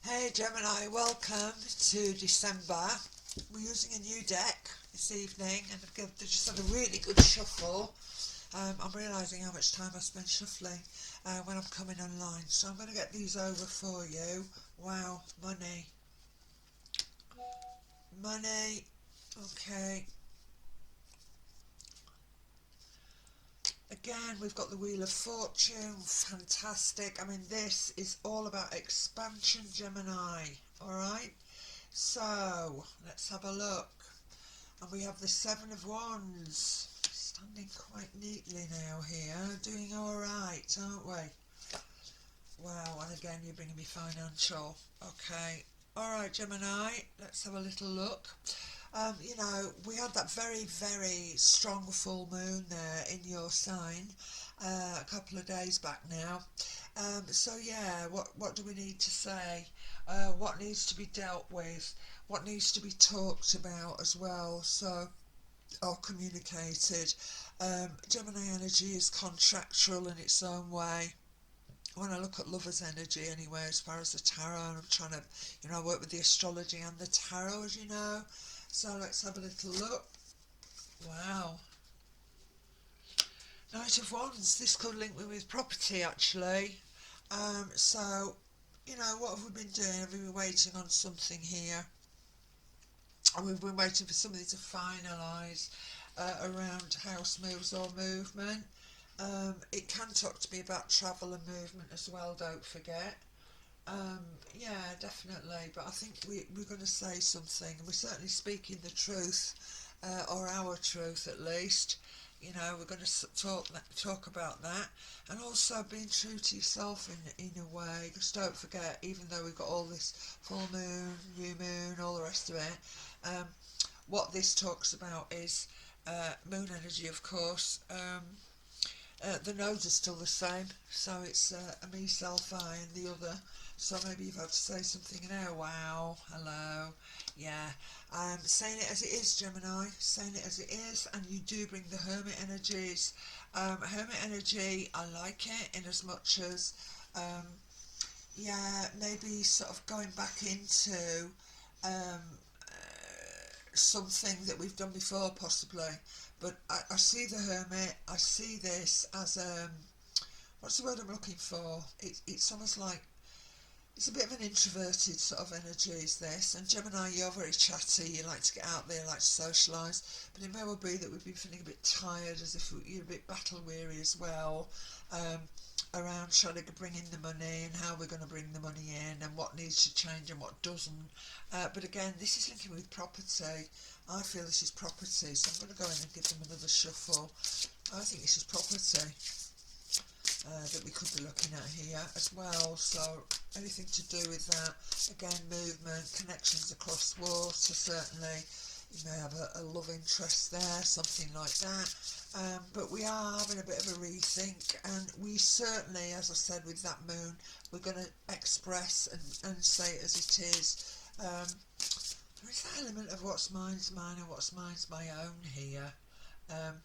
Hey Gemini, welcome to December. We're using a new deck this evening and I've just had a really good shuffle. I'm realising how much time I spend shuffling when I'm coming online, so I'm going to get these over for you. Wow, money, money. Okay, again we've got the Wheel of Fortune. Fantastic. I mean, this is all about expansion, Gemini. Alright, so let's have a look. And we have the Seven of Wands, standing quite neatly now here, doing alright, aren't we? Wow, and again you're bringing me financial. Okay, alright Gemini, let's have a little look. We had that very, very strong full moon there in your sign a couple of days back now. So yeah, what do we need to say? What needs to be dealt with? What needs to be talked about as well? So, or communicated. Gemini energy is contractual in its own way. When I look at lover's energy anyway, as far as the tarot, and I'm trying to, I work with the astrology and the tarot, as you know. So let's have a little look. Wow. Knight of Wands, this could link me with property actually. What have we been doing? Have we been waiting on something here? And we've been waiting for something to finalise around house moves or movement. It can talk to me about travel and movement as well, don't forget. Yeah, definitely. But I think we're going to say something, and we're certainly speaking the truth, or our truth at least. We're going to talk about that, and also being true to yourself in a way. Because don't forget, even though we've got all this full moon, new moon, all the rest of it, um, what this talks about is moon energy, of course. The nodes are still the same, so it's a me, self, I, and the other. So maybe you've had to say something now. Wow, hello, yeah. Saying it as it is, Gemini. Saying it as it is, and you do bring the Hermit energies. Hermit energy, I like it in as much as, yeah, maybe sort of going back into um, something that we've done before, possibly. But I see the Hermit. I see this as what's the word I'm looking for? It's almost like it's a bit of an introverted sort of energy, is this. And Gemini, you're very chatty. You like to get out there, like to socialise. But it may well be that we've been feeling a bit tired, as if you're a bit battle weary as well. Around trying to bring in the money and how we're going to bring the money in and what needs to change and what doesn't. But again, this is linking with property. I feel this is property, so I'm going to go in and give them another shuffle. I think this is property that we could be looking at here as well. So anything to do with that. Again, movement, connections across water, certainly. You may have a love interest there, something like that. But we are having a bit of a rethink, and we certainly, as I said with that moon, we're going to express and say it as it is. There is that element of what's mine's mine and what's mine's my own here. Um,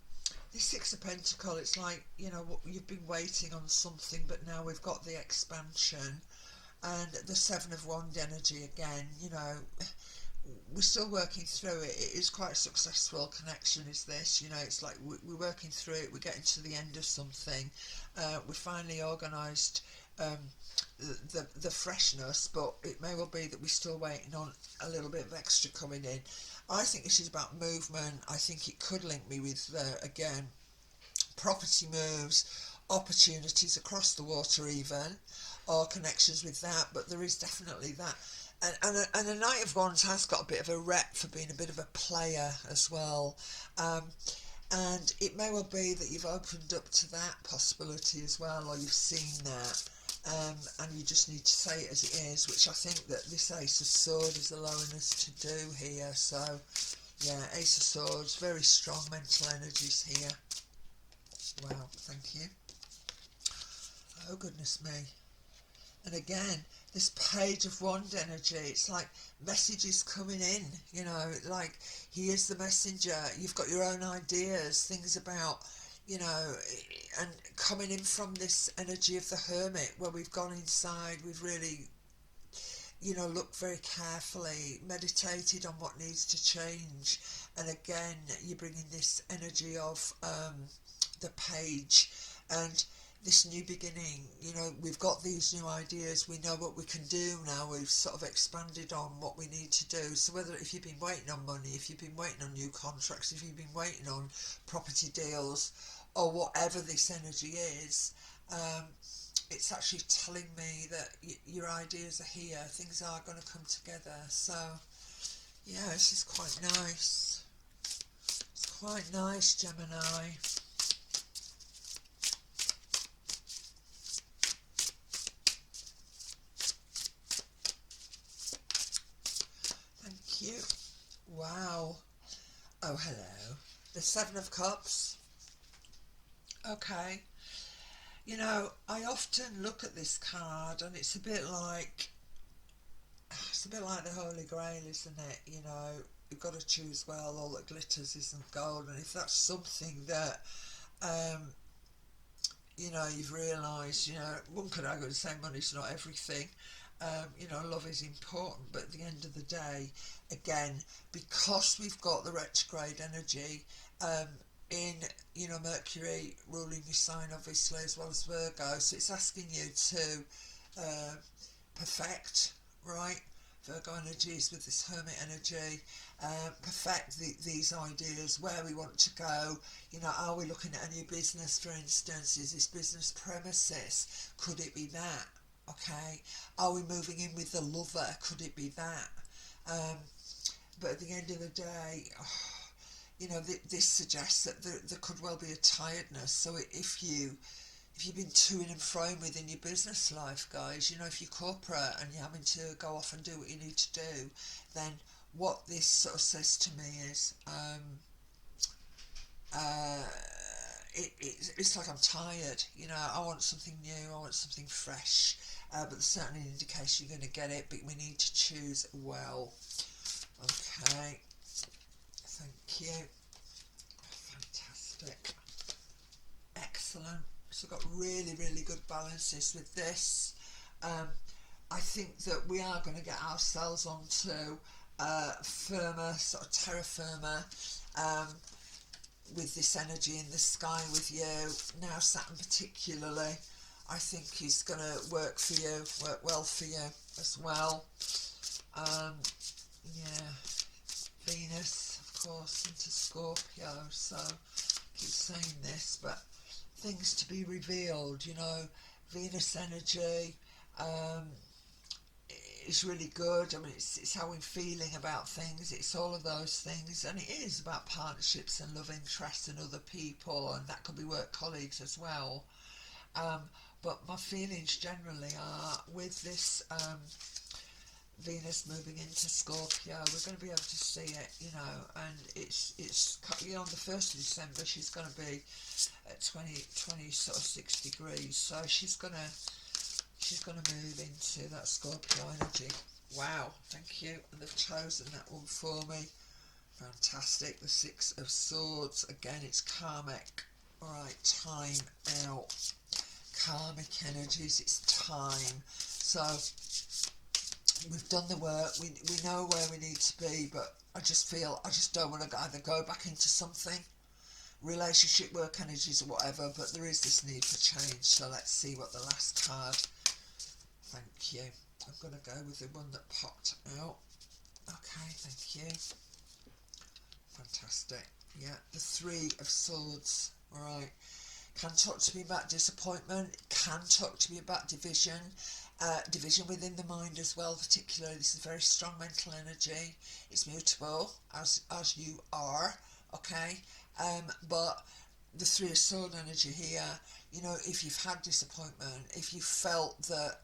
this Six of Pentacle, it's like, you've been waiting on something, but now we've got the expansion. And the Seven of Wand energy again, we're still working through it. It is quite a successful connection, is this. It's like we're working through it, we're getting to the end of something. We finally organised the freshness, but it may well be that we're still waiting on a little bit of extra coming in. I think this is about movement. I think it could link me with, again, property moves, opportunities across the water even, or connections with that, but there is definitely that. And a Knight of Wands has got a bit of a rep for being a bit of a player as well. And it may well be that you've opened up to that possibility as well, or you've seen that. And you just need to say it as it is, which I think that this Ace of Swords is allowing us to do here. So, yeah, Ace of Swords, very strong mental energies here. Wow, thank you. Oh, goodness me. And again, this Page of Wand energy, it's like messages coming in, like he is the messenger. You've got your own ideas, things about, and coming in from this energy of the Hermit, where we've gone inside, we've really you know, looked very carefully, meditated on what needs to change. And again, you're bringing this energy of the page and this new beginning. You know, we've got these new ideas, we know what we can do now, we've sort of expanded on what we need to do. So whether, if you've been waiting on money, if you've been waiting on new contracts, if you've been waiting on property deals, or whatever this energy is, it's actually telling me that your ideas are here, things are going to come together. So yeah, this is quite nice. It's quite nice, Gemini. Thank you. Wow. Oh, hello. The Seven of Cups. Okay. You know, I often look at this card and it's a bit like the Holy Grail, isn't it? You know, you've got to choose well, all that glitters isn't gold. And if that's something that, you know, you've realised, you know, one could argue the same, money's not everything. You know, love is important, but at the end of the day, again, because we've got the retrograde energy, in, you know, Mercury ruling your sign obviously as well as Virgo, so it's asking you to perfect, right? Virgo energies with this Hermit energy, perfect these ideas, where we want to go. You know, are we looking at a new business, for instance? Is this business premises? Could it be that? Okay. Are we moving in with the lover? Could it be that? But at the end of the day, you know, this suggests that there could well be a tiredness. So if you've been to and fro within your business life, guys, you know, if you're corporate and you're having to go off and do what you need to do, then what this sort of says to me is, it's like I'm tired. You know, I want something new, I want something fresh. But there's certainly an indication you're going to get it, but we need to choose well. Okay. Thank you. Fantastic. Excellent. So I've got really, really good balances with this. I think that we are going to get ourselves onto firmer, sort of terra firma, with this energy in the sky with you. Now Saturn particularly, I think is going to work for you, work well for you as well. Yeah, Venus, of course, into Scorpio, so I keep saying this, but things to be revealed, you know, Venus energy is really good. I mean, it's how we're feeling about things, it's all of those things, and it is about partnerships and love interests and other people, and that could be work colleagues as well. But my feelings generally are with this Venus moving into Scorpio, we're going to be able to see it, you know, and it's you know, on the 1st of December she's going to be at 20 sort of 6 degrees, so she's going to move into that Scorpio energy. Wow, thank you. And they've chosen that one for me. Fantastic. The Six of Swords, again, it's karmic. Alright, time out. Karmic energies, it's time. So we've done the work, we know where we need to be, but I just don't want to either go back into something, relationship, work energies or whatever, but there is this need for change. So let's see what the last card. Thank you. I'm going to go with the one that popped out. Okay, thank you. Fantastic. Yeah, the Three of Swords. Alright. Can talk to me about disappointment, can talk to me about division, division within the mind as well, particularly. This is very strong mental energy. It's mutable, as you are, okay? But the Three of Sword energy here, you know, if you've had disappointment, if you felt that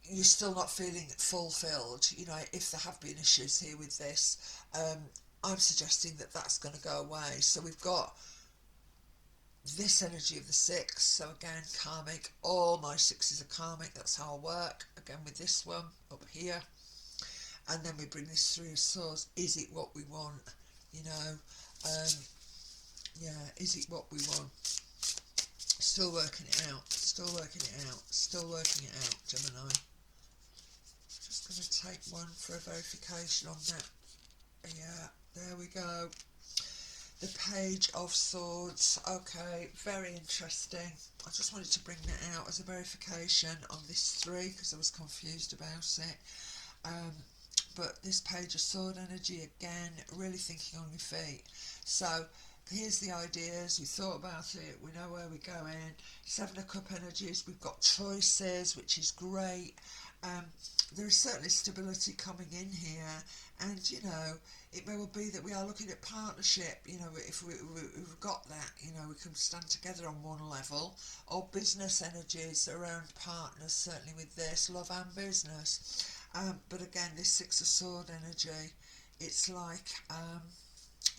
you're still not feeling fulfilled, you know, if there have been issues here with this, I'm suggesting that that's going to go away. So we've got this energy of the Six, so again, karmic. All my sixes are karmic, that's how I work. Again with this one up here, and then we bring this Three of Swords. Is it what we want? You know, yeah, is it what we want? Still working it out, still working it out, still working it out, Gemini. Just going to take one for a verification on that. Yeah, there we go. The Page of Swords. Okay, very interesting. I just wanted to bring that out as a verification on this 3 because I was confused about it. But this Page of Sword energy, again, really thinking on your feet. So here's the ideas. We thought about it. We know where we're going. 7 of Cup energies. We've got choices, which is great. There is certainly stability coming in here, and you know, it may well be that we are looking at partnership. You know, if we've got that, you know, we can stand together on one level, or business energies around partners, certainly with this, love and business. But again, this 6 of Sword energy, it's like,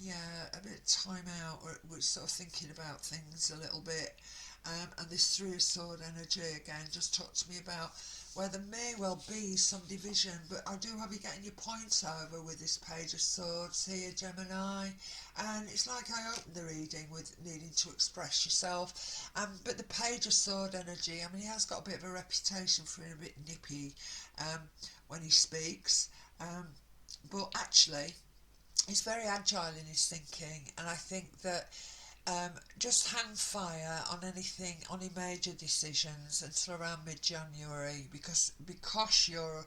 yeah, a bit of time out. We're sort of thinking about things a little bit. And this 3 of Sword energy, again, just talk to me about where there may well be some division, but I do have you getting your points over with this Page of Swords here, Gemini. And it's like I opened the reading with needing to express yourself. But the Page of Sword energy, I mean, he has got a bit of a reputation for being a bit nippy when he speaks. But actually, he's very agile in his thinking, and I think that just hang fire on anything, on any major decisions until around mid-January, because you're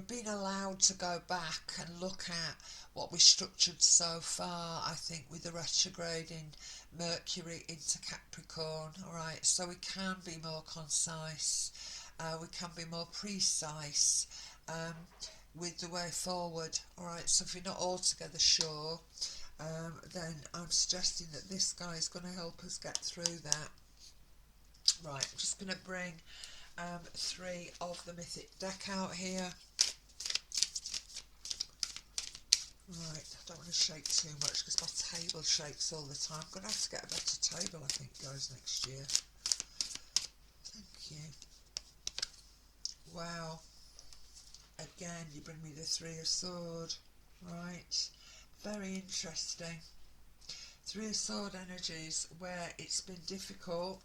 being allowed to go back and look at what we structured so far, I think, with the retrograding Mercury into Capricorn. Alright, so we can be more concise, we can be more precise with the way forward. Alright, so if you're not altogether sure, then I'm suggesting that this guy is going to help us get through that. Right, I'm just going to bring 3 of the Mythic deck out here. Right, I don't want to shake too much because my table shakes all the time. I'm going to have to get a better table, I think, guys, next year. Thank you. Wow. Again, you bring me the 3 of Sword. Right. Very interesting. 3 of Sword energies where it's been difficult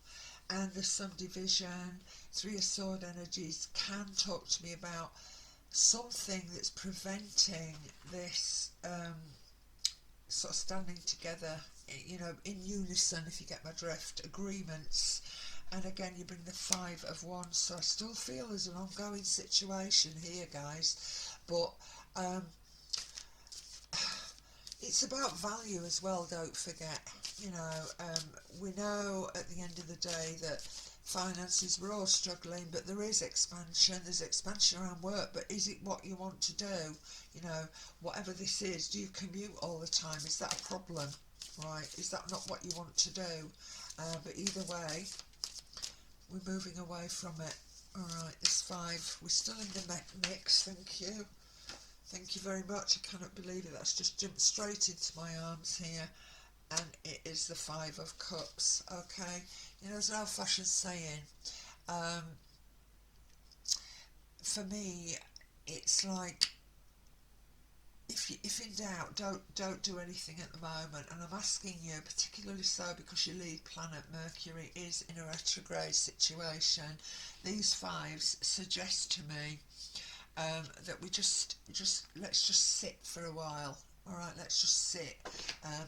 and there's some division. 3 of Sword energies can talk to me about something that's preventing this sort of standing together, you know, in unison, if you get my drift, agreements. And again, you bring the 5 of Wands, so I still feel there's an ongoing situation here, guys. But it's about value as well, don't forget. You know, we know at the end of the day that finances, we're all struggling, but there is expansion. There's expansion around work, but is it what you want to do? You know, whatever this is, do you commute all the time? Is that a problem? Right? Is that not what you want to do? But either way, we're moving away from it. Alright, this 5, we're still in the mix, thank you. Thank you very much. I cannot believe it. That's just jumped straight into my arms here. And it is the 5 of Cups. Okay. You know, there's an old-fashioned saying. For me, it's like, if in doubt, don't do anything at the moment. And I'm asking you, particularly so because your lead planet Mercury is in a retrograde situation. These 5s suggest to me that we let's just sit for a while. All right, let's just sit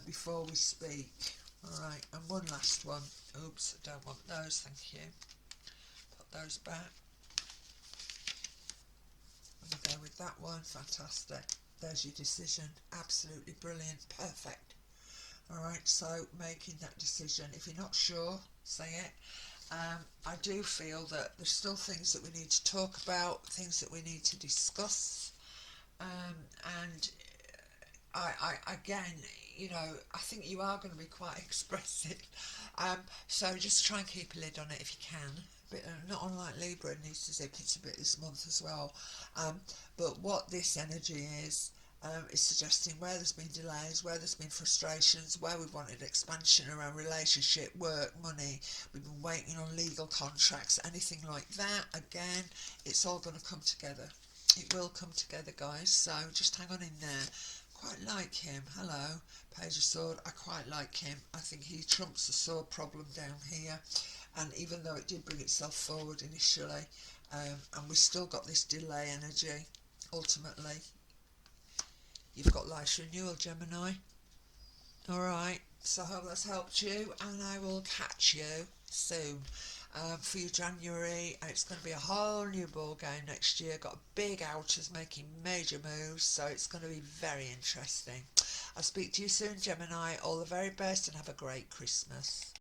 before we speak. All right, and one last one. Oops, I don't want those, thank you. Put those back. I'm going to go with that one. Fantastic. There's your decision. Absolutely brilliant. Perfect. All right, so making that decision. If you're not sure, say it. I do feel that there's still things that we need to talk about, things that we need to discuss, and I again, you know, I think you are going to be quite expressive, so just try and keep a lid on it if you can. But not unlike Libra, it needs to zip it a bit this month as well. But what this energy is suggesting where there's been delays, where there's been frustrations, where we've wanted expansion around relationship, work, money, we've been waiting on legal contracts, anything like that, again, it's all going to come together. It will come together, guys, so just hang on in there. Quite like him. Hello, Page of Sword. I quite like him. I think he trumps the sword problem down here, and even though it did bring itself forward initially, And we've still got this delay energy. Ultimately, you've got life's renewal, Gemini. Alright, so I hope that's helped you, and I will catch you soon for your January. And it's going to be a whole new ball game next year. Got big outers making major moves, so it's going to be very interesting. I'll speak to you soon, Gemini. All the very best, and have a great Christmas.